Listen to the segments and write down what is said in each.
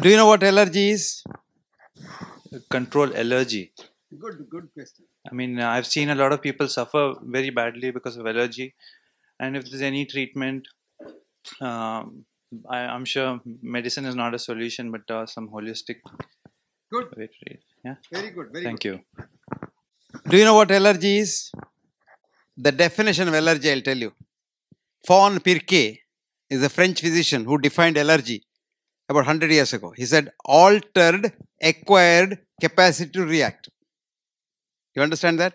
Do you know what allergy is? Control allergy. Good question. I mean, I've seen a lot of people suffer very badly because of allergy, and if there's any treatment, um, I'm sure medicine is not a solution, but some holistic Good. way to treat. Yeah. Very good. Very Thank you. Do you know what allergy is? The definition of allergy, I'll tell you. Von Pirquet is a French physician who defined allergy about 100 years ago. He said, altered, acquired capacity to react. You understand that?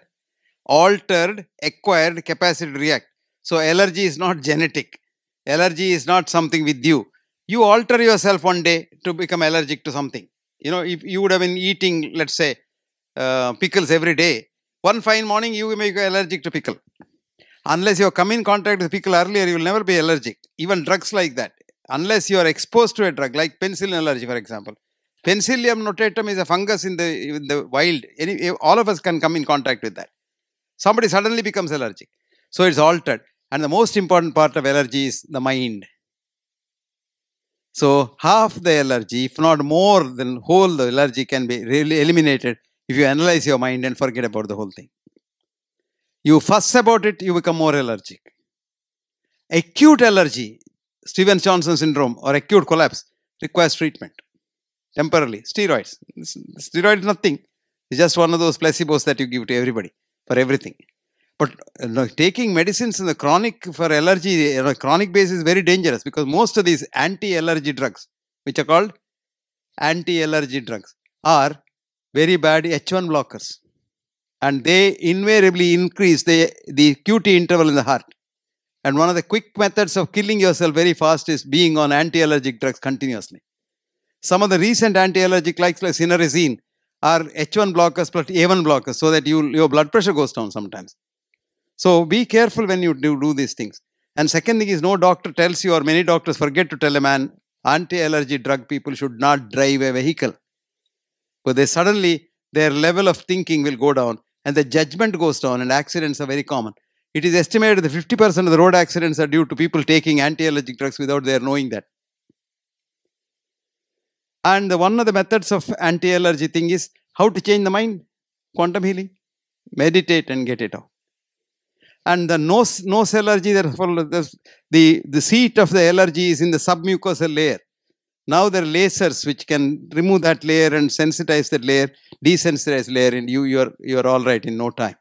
Altered, acquired capacity to react. So, allergy is not genetic. Allergy is not something with you. You alter yourself one day to become allergic to something. You know, if you would have been eating, let's say, pickles every day, one fine morning you may be allergic to pickle. Unless you come in contact with pickle earlier, you will never be allergic. Even drugs like that. Unless you are exposed to a drug, like penicillin allergy, for example. Penicillium notatum is a fungus in the wild. All of us can come in contact with that. Somebody suddenly becomes allergic. So it's altered. And the most important part of allergy is the mind. So half the allergy, if not more than whole the allergy, can be really eliminated if you analyze your mind and forget about the whole thing. You fuss about it, you become more allergic. Acute allergy, Stevens-Johnson syndrome or acute collapse, requires treatment temporarily. Steroids. Steroid is nothing. It's just one of those placebos that you give to everybody for everything. But taking medicines in the chronic for allergy, on a chronic basis is very dangerous because most of these anti-allergy drugs, which are called anti-allergy drugs, are very bad H1 blockers. And they invariably increase the QT interval in the heart. And one of the quick methods of killing yourself very fast is being on anti-allergic drugs continuously. Some of the recent anti-allergic like Cinnarizine are H1 blockers plus A1 blockers so that your blood pressure goes down sometimes. So be careful when you do these things. And second thing is, no doctor tells you, or many doctors forget to tell a man, anti-allergy drug people should not drive a vehicle. But they suddenly, their level of thinking will go down and the judgment goes down and accidents are very common. It is estimated that 50% of the road accidents are due to people taking anti-allergic drugs without their knowing that. And one of the methods of anti-allergy thing is how to change the mind. Quantum healing. Meditate and get it out. And the nose allergy, the seat of the allergy is in the submucosal layer. Now there are lasers which can remove that layer and sensitize that layer, desensitize layer, and you're all right in no time.